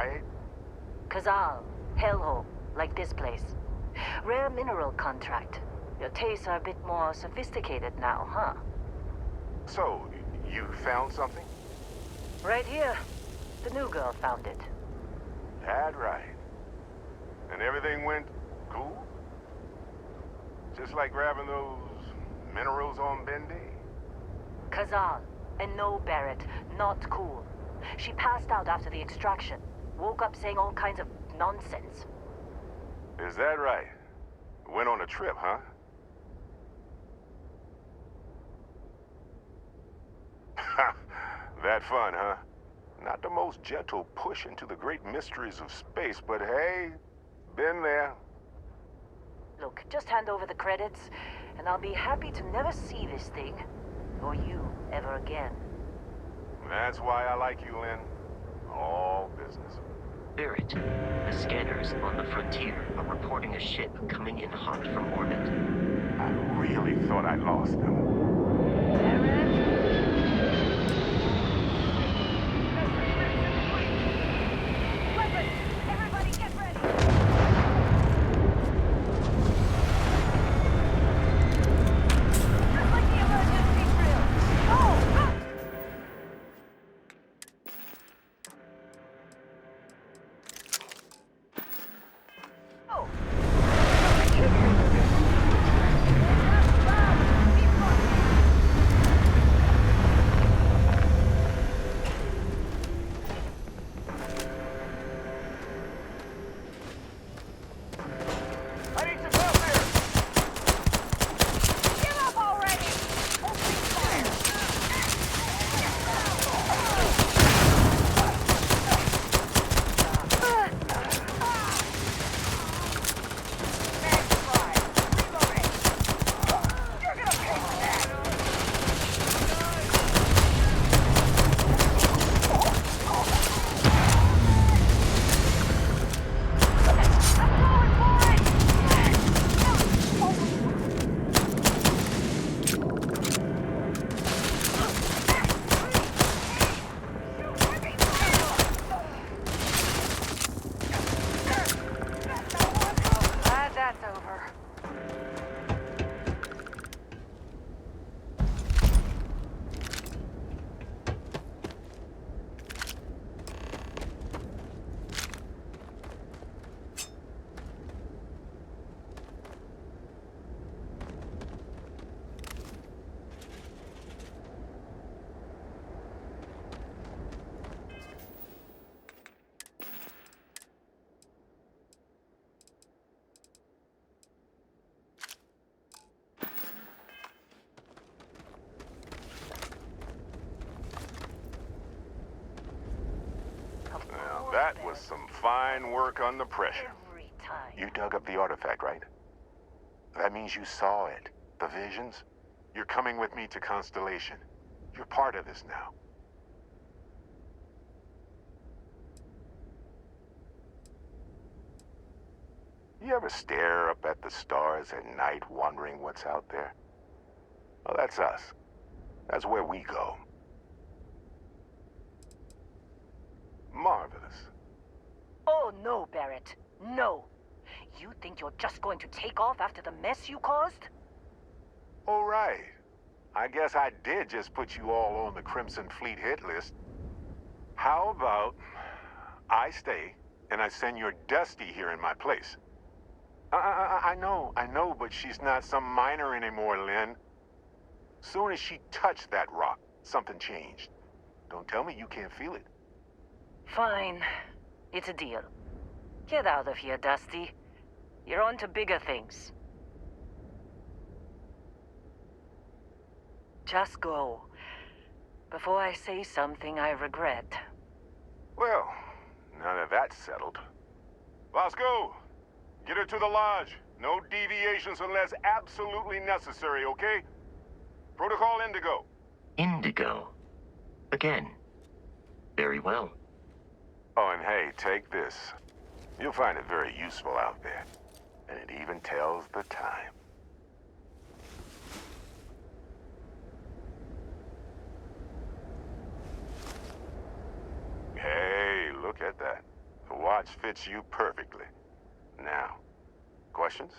right? Kazal, hellhole, like this place. Rare mineral contract. Your tastes are a bit more sophisticated now, huh? So, you found something? Right here. The new girl found it. That right. And everything went cool? Just like grabbing those minerals on Bendy? Kazal. And no, Barrett, not cool. She passed out after the extraction. Woke up saying all kinds of nonsense. Is that right? Went on a trip, huh? That fun, huh? Not the most gentle push into the great mysteries of space, but hey, been there. Look, just hand over the credits, and I'll be happy to never see this thing, or you, ever again. That's why I like you, Lynn. All business. Barrett, the scanners on the frontier are reporting a ship coming in hot from orbit. I really thought I lost them. Barrett? Weapons! Everybody get ready! Just like the emergency drill! Oh! Oh! I need some help here! Give up already! Opening fire! Magnified! Reloading! You're gonna pay for that! I'm going for it! Glad that's over. Of Now, course, that Barrett. was some fine work under pressure. Every time. You dug up the artifact, right? That means you saw it. The visions? You're coming with me to Constellation. You're part of this now. You ever stare up at the stars at night wondering what's out there? Well, that's us. That's where we go. Marvelous. Oh, no, Barrett. No. You think you're just going to take off after the mess you caused? All right. I guess I did just put you all on the Crimson Fleet hit list. How about I stay and I send your Dusty here in my place? I know, but she's not some miner anymore, Lynn. Soon as she touched that rock, something changed. Don't tell me you can't feel it. Fine. It's a deal. Get out of here, Dusty. You're on to bigger things. Just go. Before I say something I regret. Well, now that that's settled. Bosco, get her to the lodge. No deviations unless absolutely necessary, okay? Protocol Indigo. Indigo. Again. Very well. Oh, and hey, take this. You'll find it very useful out there. And it even tells the time. Hey, look at that. The watch fits you perfectly. Now, questions?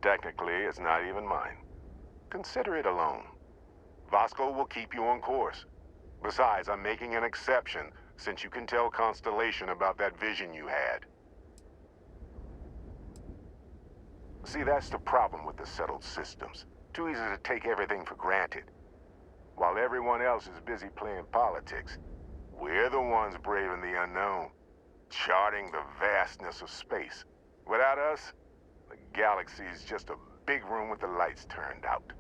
Technically, it's not even mine. Consider it a loan. Vasco will keep you on course. Besides, I'm making an exception since you can tell Constellation about that vision you had. See, that's the problem with the settled systems. Too easy to take everything for granted. While everyone else is busy playing politics, we're the ones braving the unknown, charting the vastness of space. Without us, the galaxy is just a big room with the lights turned out.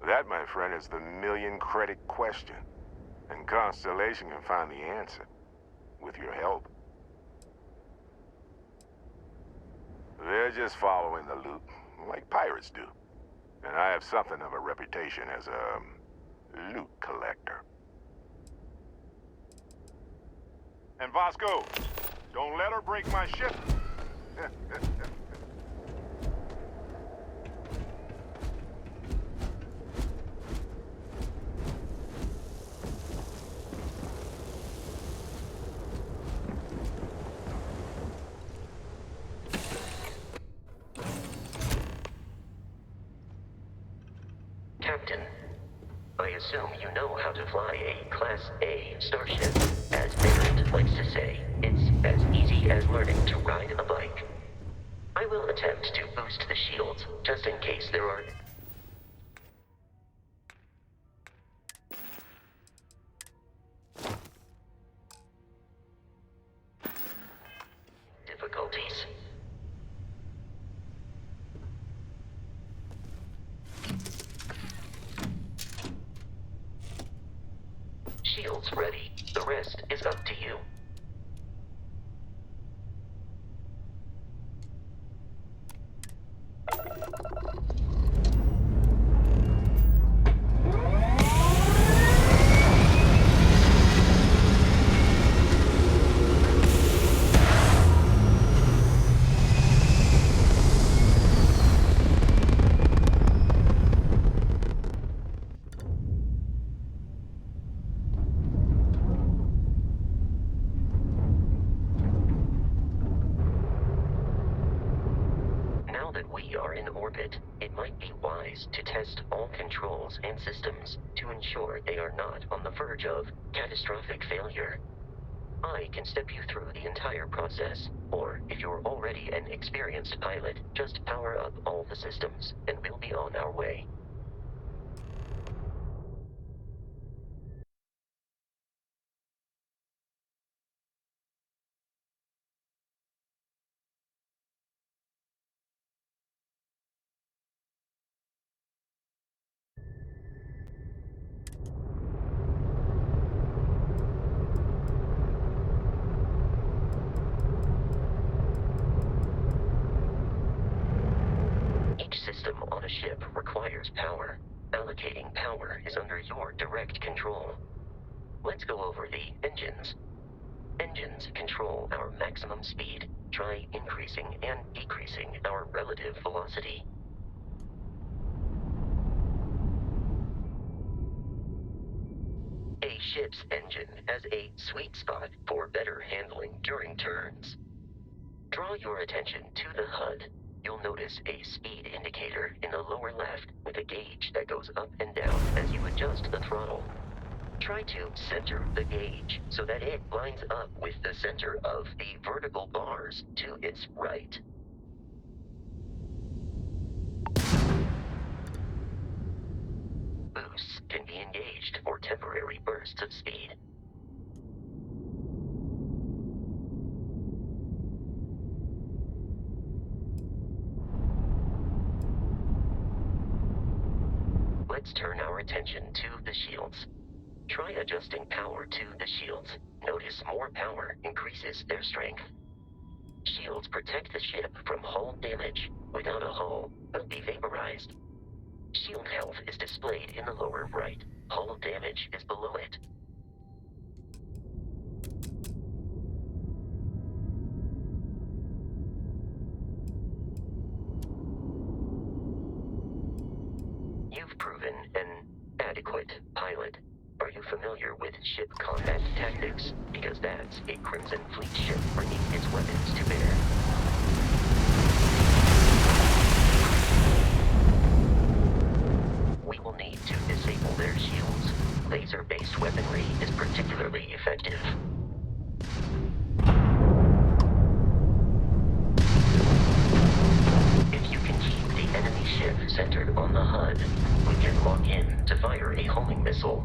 That, my friend, is the million-credit question. And Constellation can find the answer, with your help. They're just following the loot, like pirates do. And I have something of a reputation as a loot collector. And Vasco, don't let her break my ship. Captain, I assume you know how to fly a Class A starship. As Barrett likes to say, it's as easy as learning to ride a bike. I will attempt to boost the shields, just in case there are difficulties. Shields ready. The rest is up to you. Now that we are in orbit, it might be wise to test all controls and systems to ensure they are not on the verge of catastrophic failure. I can step you through the entire process, or if you're already an experienced pilot, just power up all the systems, and we'll be on our way. Each system on a ship requires power. Allocating power is under your direct control. Let's go over the engines. Engines control our maximum speed. Try increasing and decreasing our relative velocity. A ship's engine has a sweet spot for better handling during turns. Draw your attention to the HUD. You'll notice a speed indicator in the lower left with a gauge that goes up and down as you adjust the throttle. Try to center the gauge so that it lines up with the center of the vertical bars to its right. Boosts can be engaged for temporary bursts of speed. Let's turn our attention to the shields. Try adjusting power to the shields. Notice more power increases their strength. Shields protect the ship from hull damage. Without a hull, it'll be vaporized. Shield health is displayed in the lower right. Hull damage is below it. You've proven an adequate Pilot, pilot. Are you familiar with ship combat tactics? Because that's a Crimson Fleet ship bringing its weapons to bear. We will need to disable their shields. Laser-based weaponry is particularly effective. If you can keep the enemy ship centered on the HUD, we can lock in to fire a homing missile.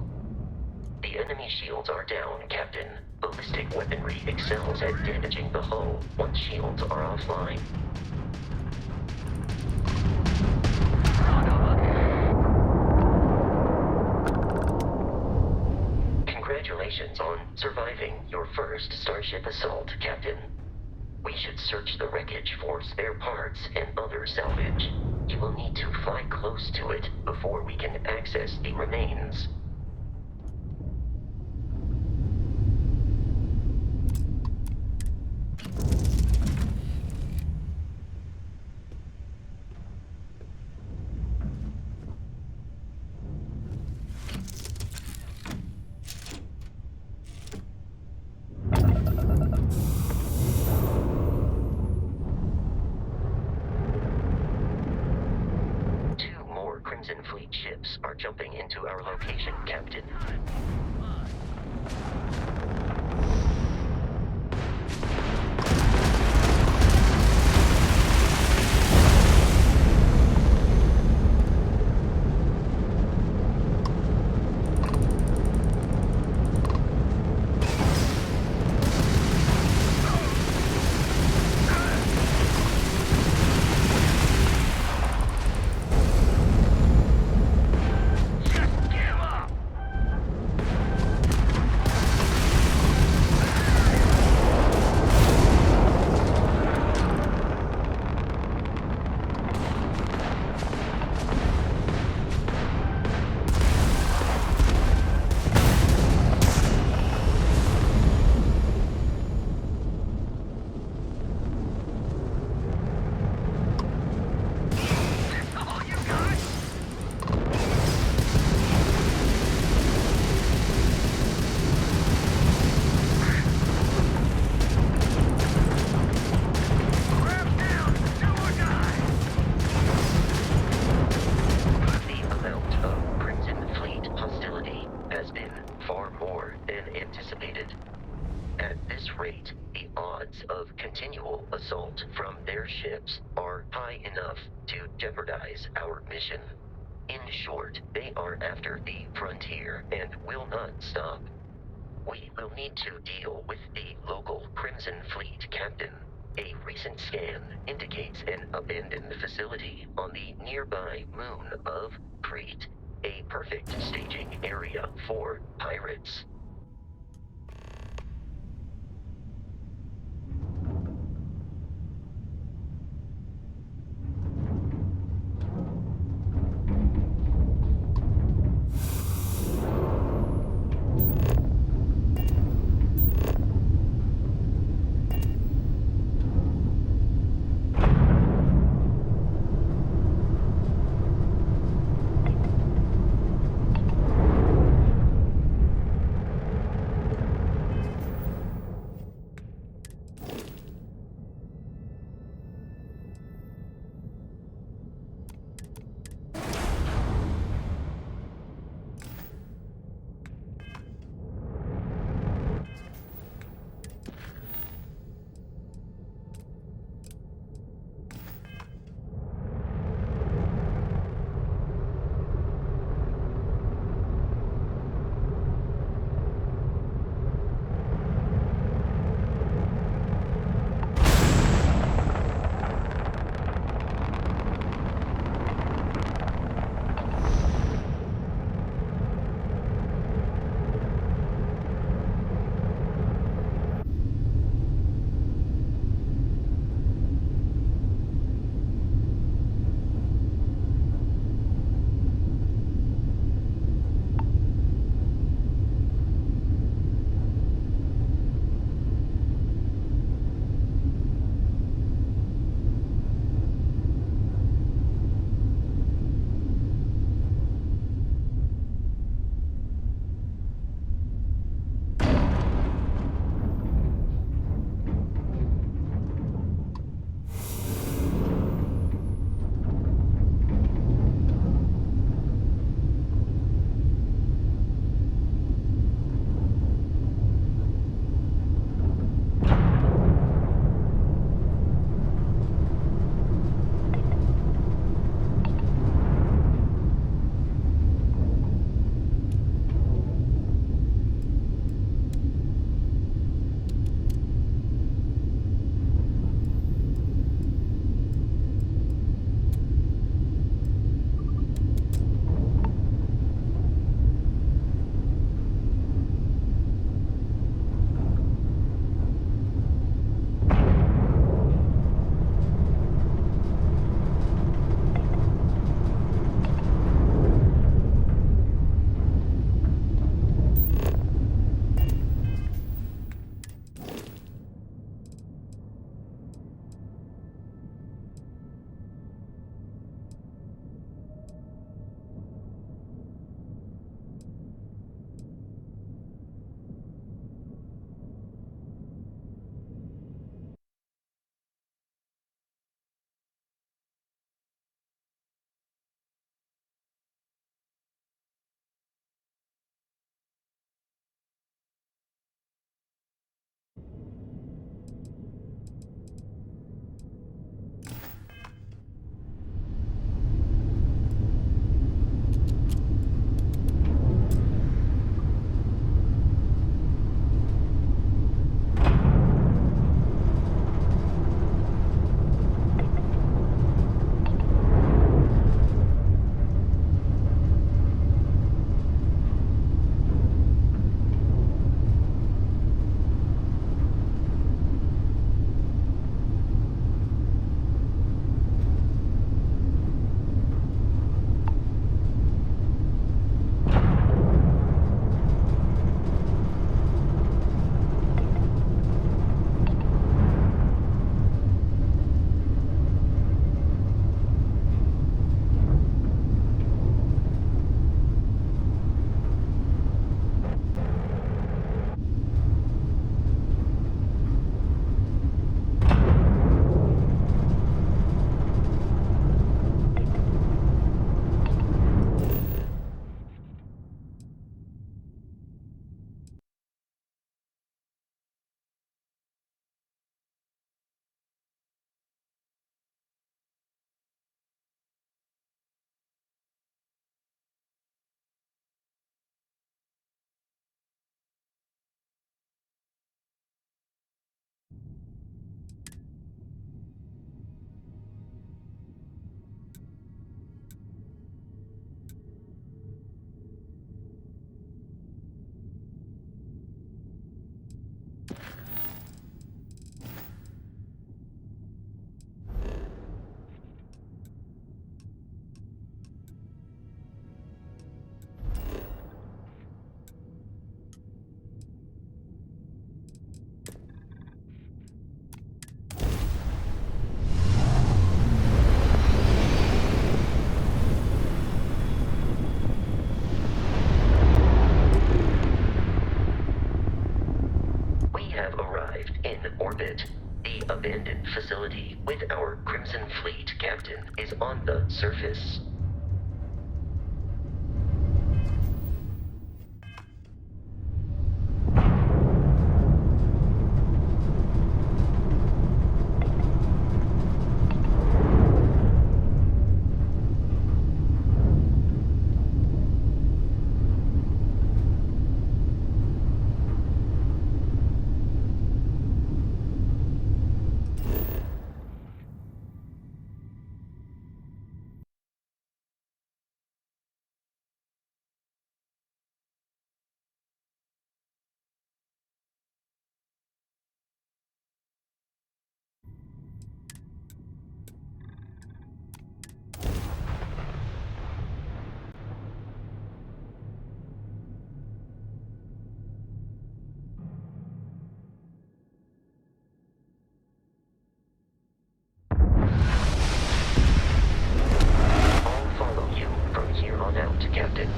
The enemy shields are down, Captain. Ballistic weaponry excels at damaging the hull once shields are offline. Congratulations on surviving your first starship assault, Captain. We should search the wreckage for spare parts and other salvage. You will need to fly close to it before we can access the remains. Crimson Fleet ships are jumping into our location, Captain. From their ships are high enough to jeopardize our mission. In short, they are after the frontier and will not stop. We will need to deal with the local Crimson Fleet captain. A recent scan indicates an abandoned facility on the nearby moon of Crete, a perfect staging area for pirates. orbit. The abandoned facility with our Crimson Fleet captain is on the surface. Captain.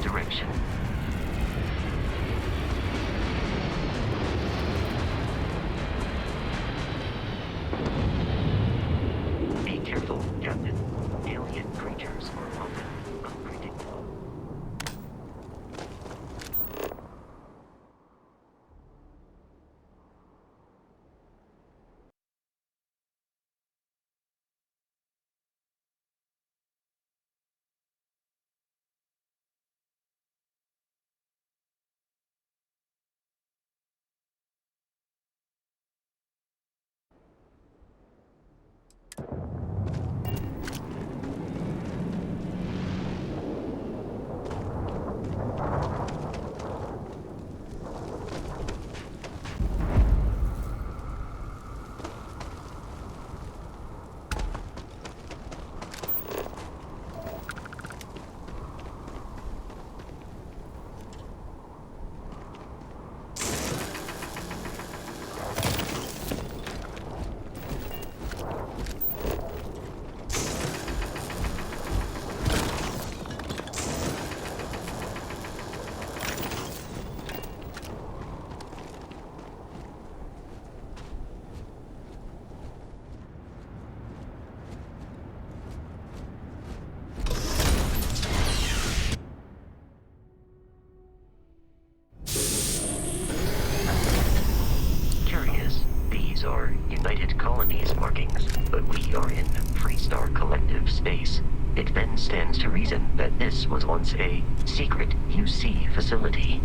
Direction. Be careful, Captain. Alien creatures are often unpredictable. United Colonies markings, but we are in Freestar Collective space. It then stands to reason that this was once a secret UC facility.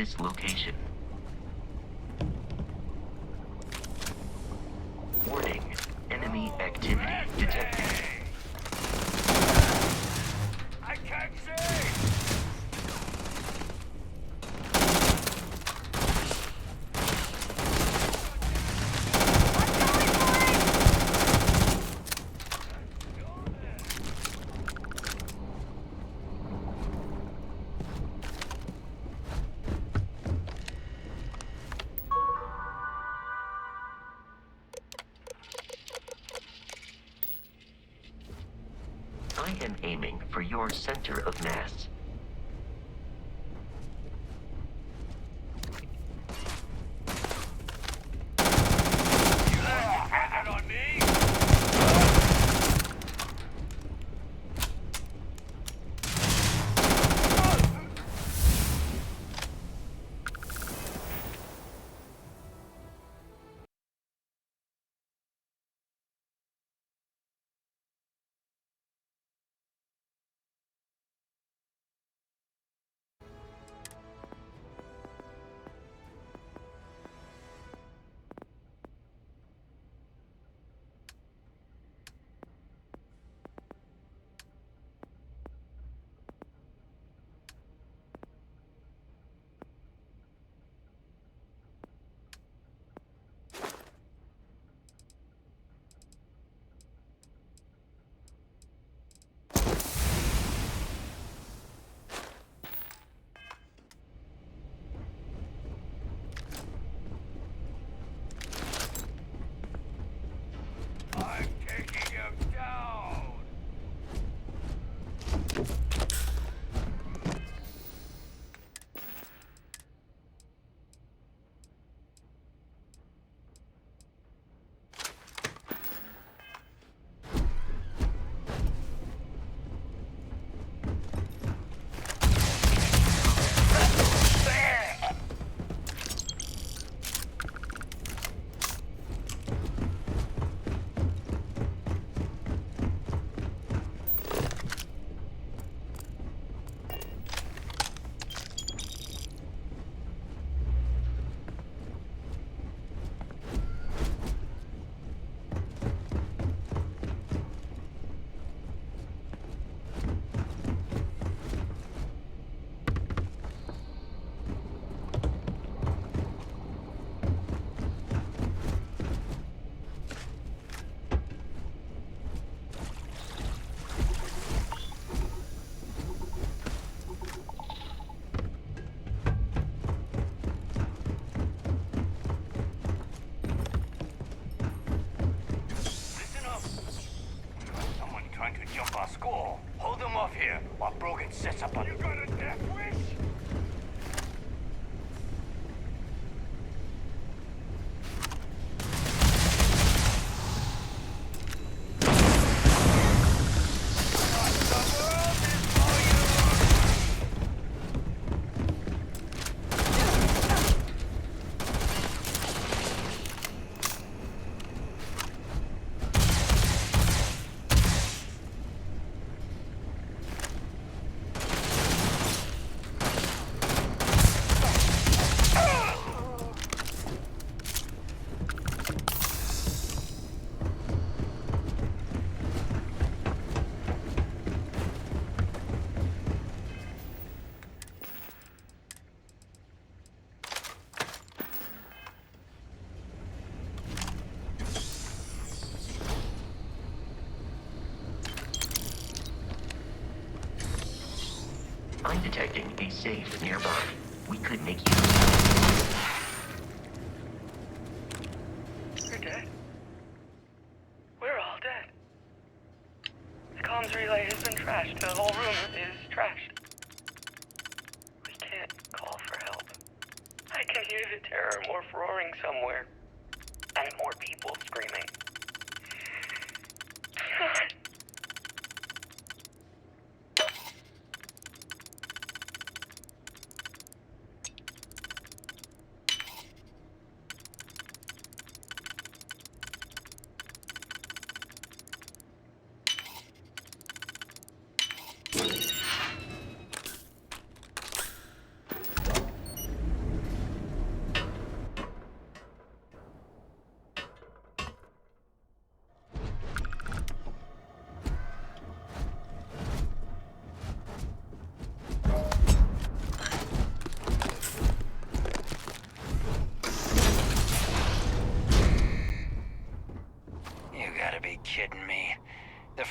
this location. Warning, enemy activity detected. I can't see! I am aiming for your center of mass. Sets up on you. Got a death wish? I'm detecting a safe nearby. We could make use. You're dead. We're all dead. The comms relay has been trashed. The whole room is trashed. We can't call for help. I can hear the terror morph roaring somewhere. And more people screaming. God.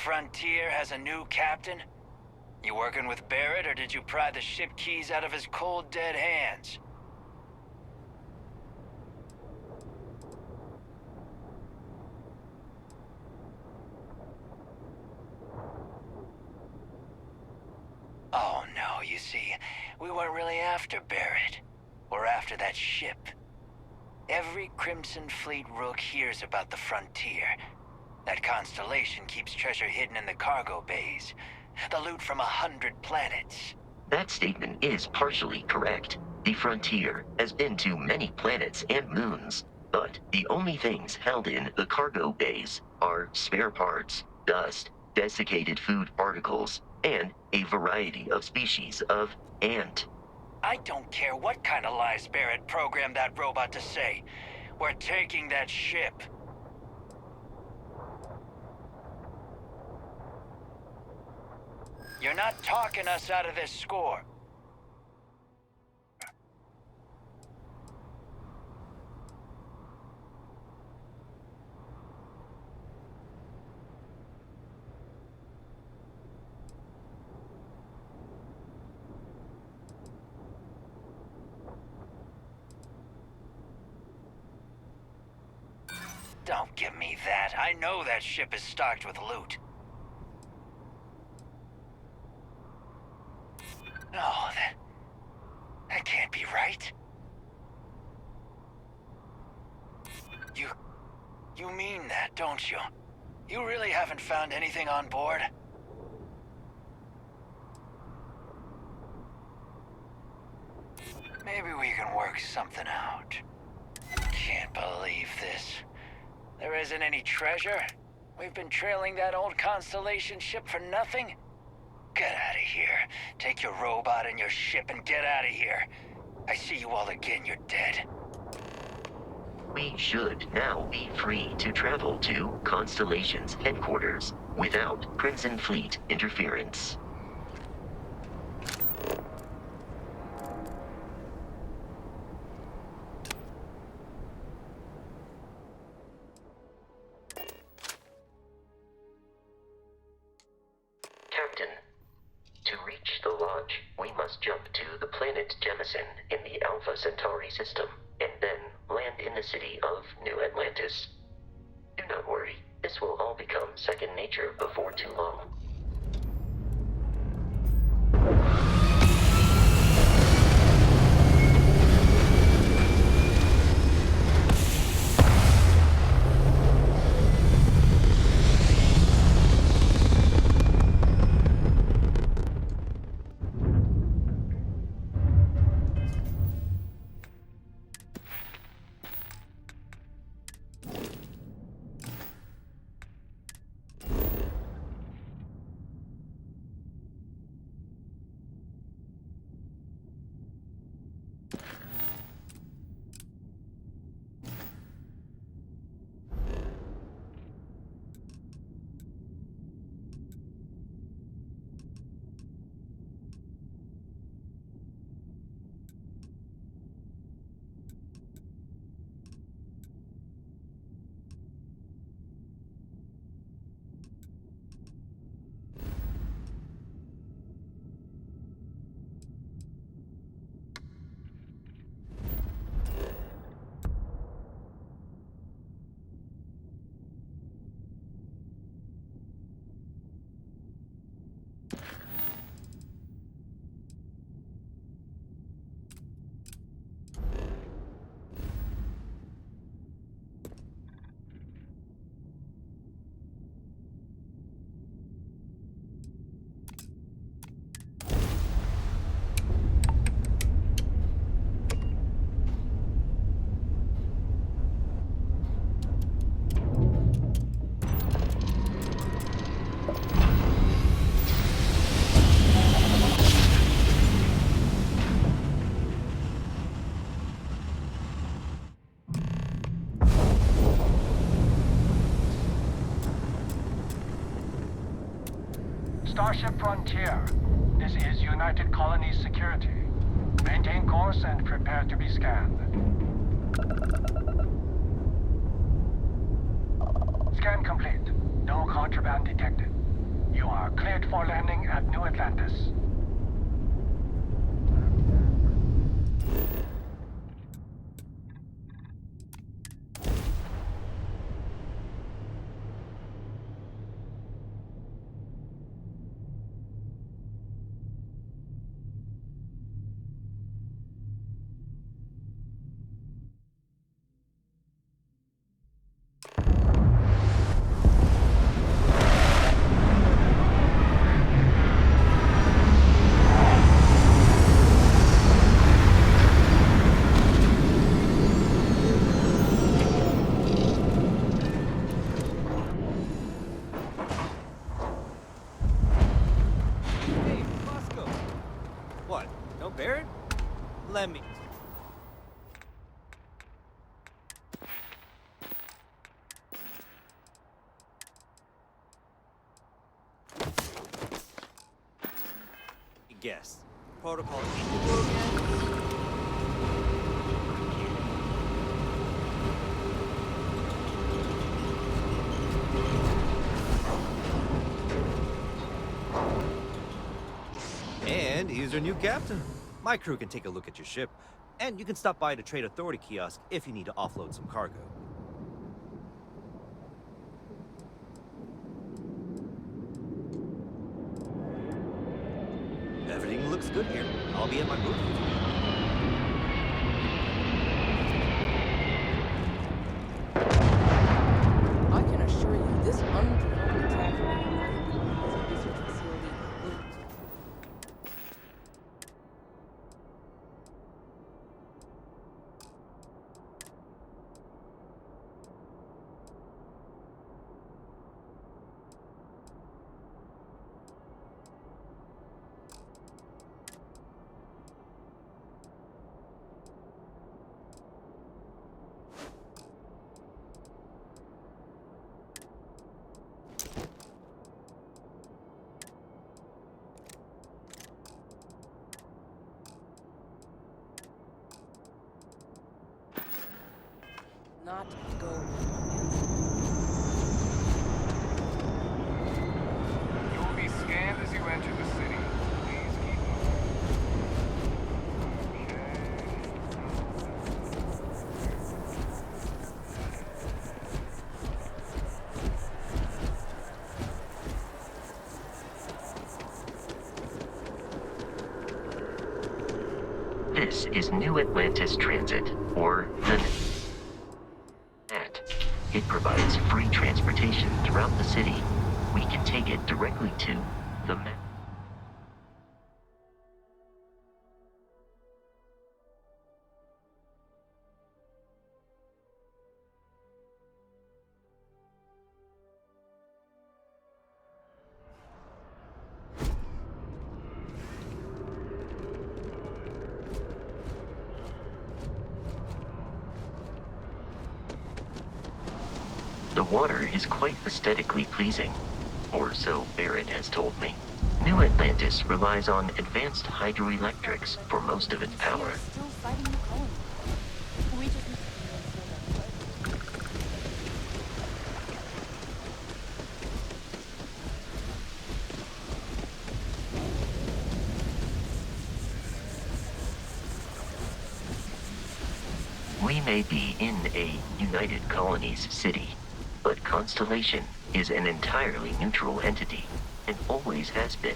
Frontier has a new captain? You working with Barrett, or did you pry the ship keys out of his cold, dead hands? Oh no, you see, we weren't really after Barrett. We're after that ship. Every Crimson Fleet rook hears about the Frontier. That constellation keeps treasure hidden in the cargo bays. The loot from 100 planets. That statement is partially correct. The Frontier has been to many planets and moons, but the only things held in the cargo bays are spare parts, dust, desiccated food particles, and a variety of species of ant. I don't care what kind of lies Barrett programmed that robot to say. We're taking that ship. You're not talking us out of this score. Don't give me that. I know that ship is stocked with loot. No, that can't be right. You mean that, don't you? You really haven't found anything on board? Maybe we can work something out. Can't believe this. There isn't any treasure? We've been trailing that old Constellation ship for nothing? Get out of here. Take your robot and your ship and get out of here. I see you all again, you're dead. We should now be free to travel to Constellation's headquarters without Crimson Fleet interference. Captain, to reach the lodge, we must jump to the planet Jemison in the Alpha Centauri system, and then land in the city of New Atlantis. Do not worry, this will all become second nature before too long. Starship Frontier. This is United Colonies Security. Maintain course and prepare to be scanned. Scan complete. No contraband detected. You are cleared for landing at New Atlantis. Let me. Guess. Protocol. And here's our new captain. My crew can take a look at your ship, and you can stop by the Trade Authority kiosk if you need to offload some cargo. Everything looks good here. I'll be at my booth. I can assure you, this unprovoked attack on the United Colonies research facility will... not go unanswered. You will be scanned as you enter the city. Please keep moving. This is New Atlantis Transit, or the It provides free transportation throughout the city. We can take it directly to the map. The water is quite aesthetically pleasing, or so Barrett has told me. New Atlantis relies on advanced hydroelectrics for most of its power. Still fighting the colony. We just need to We may be in a United Colonies city, but Constellation is an entirely neutral entity, and always has been.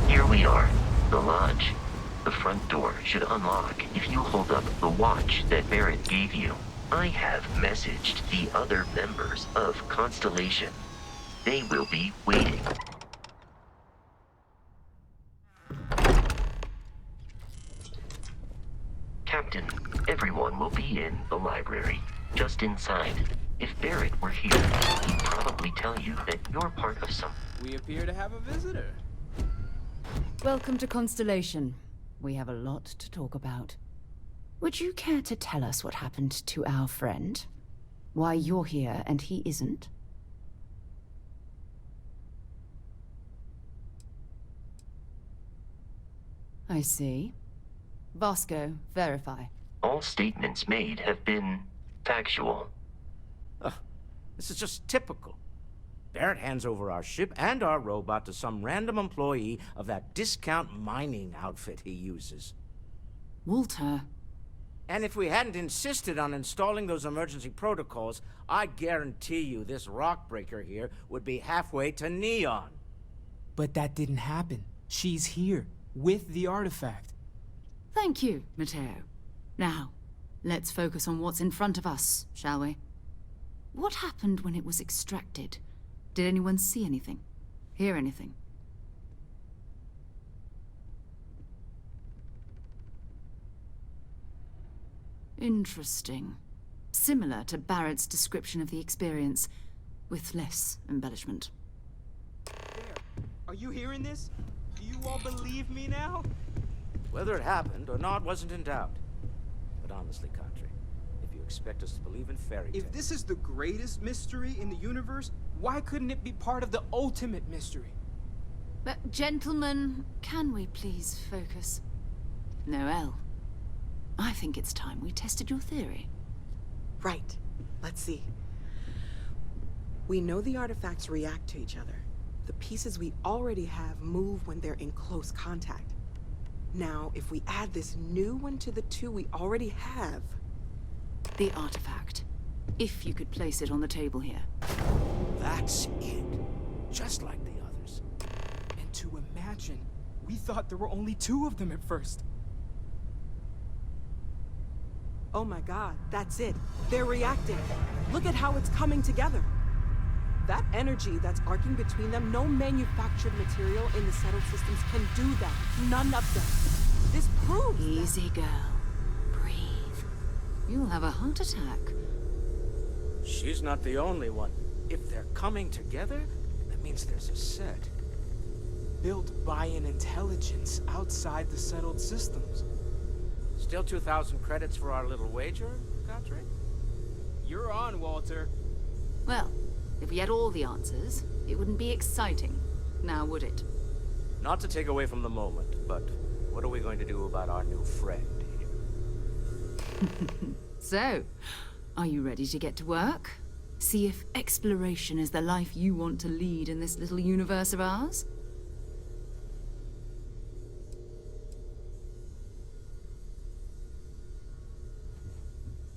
Here we are, the lodge. The front door should unlock if you hold up the watch that Barrett gave you. I have messaged the other members of Constellation. They will be waiting. Captain, everyone will be in the library, just inside. If Barrett were here, he'd probably tell you that you're part of some... We appear to have a visitor. Welcome to Constellation. We have a lot to talk about. Would you care to tell us what happened to our friend? Why you're here and he isn't? I see. Vasco, verify. All statements made have been factual. This is just typical. Barrett hands over our ship and our robot to some random employee of that discount mining outfit he uses. Walter. And if we hadn't insisted on installing those emergency protocols, I guarantee you this rock breaker here would be halfway to Neon. But that didn't happen. She's here, with the artifact. Thank you, Matteo. Now, let's focus on what's in front of us, shall we? What happened when it was extracted? Did anyone see anything? Hear anything? Interesting. Similar to Barrett's description of the experience, with less embellishment. There. Are you hearing this? Do you all believe me now? Whether it happened or not wasn't in doubt. But honestly, Country, if you expect us to believe in fairy tales... If this is the greatest mystery in the universe, why couldn't it be part of the ultimate mystery? But, gentlemen, can we please focus? Noel, I think it's time we tested your theory. Right. Let's see. We know the artifacts react to each other. The pieces we already have move when they're in close contact. Now, if we add this new one to the two we already have... The artifact. If you could place it on the table here. That's it. Just like the others. And to imagine, we thought there were only 2 of them at first. Oh my god, that's it. They're reacting. Look at how it's coming together. That energy that's arcing between them, no manufactured material in the settled systems can do that. None of them. This proves Easy, girl. Breathe. You'll have a heart attack. She's not the only one. If they're coming together, that means there's a set. Built by an intelligence outside the settled systems. Still 2,000 credits for our little wager, Country? You're on, Walter. Well, if we had all the answers, it wouldn't be exciting, now would it? Not to take away from the moment, but what are we going to do about our new friend here? So, are you ready to get to work? See if exploration is the life you want to lead in this little universe of ours?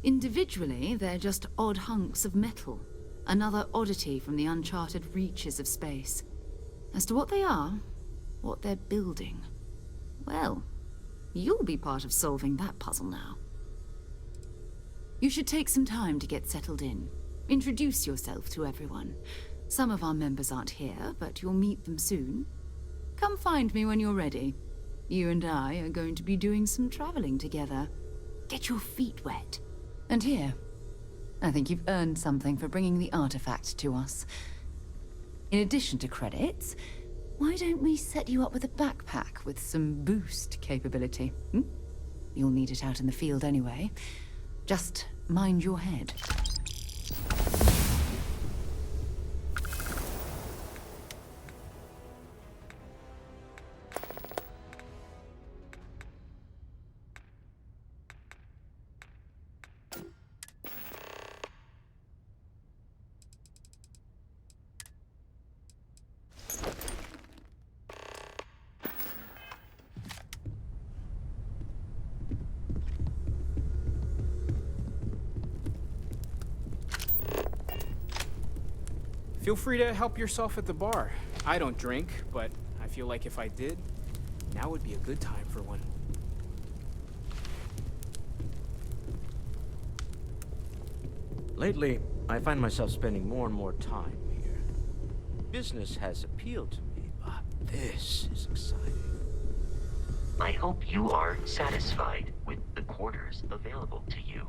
Individually, they're just odd hunks of metal. Another oddity from the uncharted reaches of space. As to what they are, what they're building, well, you'll be part of solving that puzzle now. You should take some time to get settled in. Introduce yourself to everyone. Some of our members aren't here, but you'll meet them soon. Come find me when you're ready. You and I are going to be doing some traveling together. Get your feet wet. And here, I think you've earned something for bringing the artifact to us. In addition to credits, why don't we set you up with a backpack with some boost capability? You'll need it out in the field anyway. Just mind your head. Feel free to help yourself at the bar. I don't drink, but I feel like if I did, now would be a good time for one. Lately, I find myself spending more and more time here. Business has appealed to me, but this is exciting. I hope you are satisfied with the quarters available to you.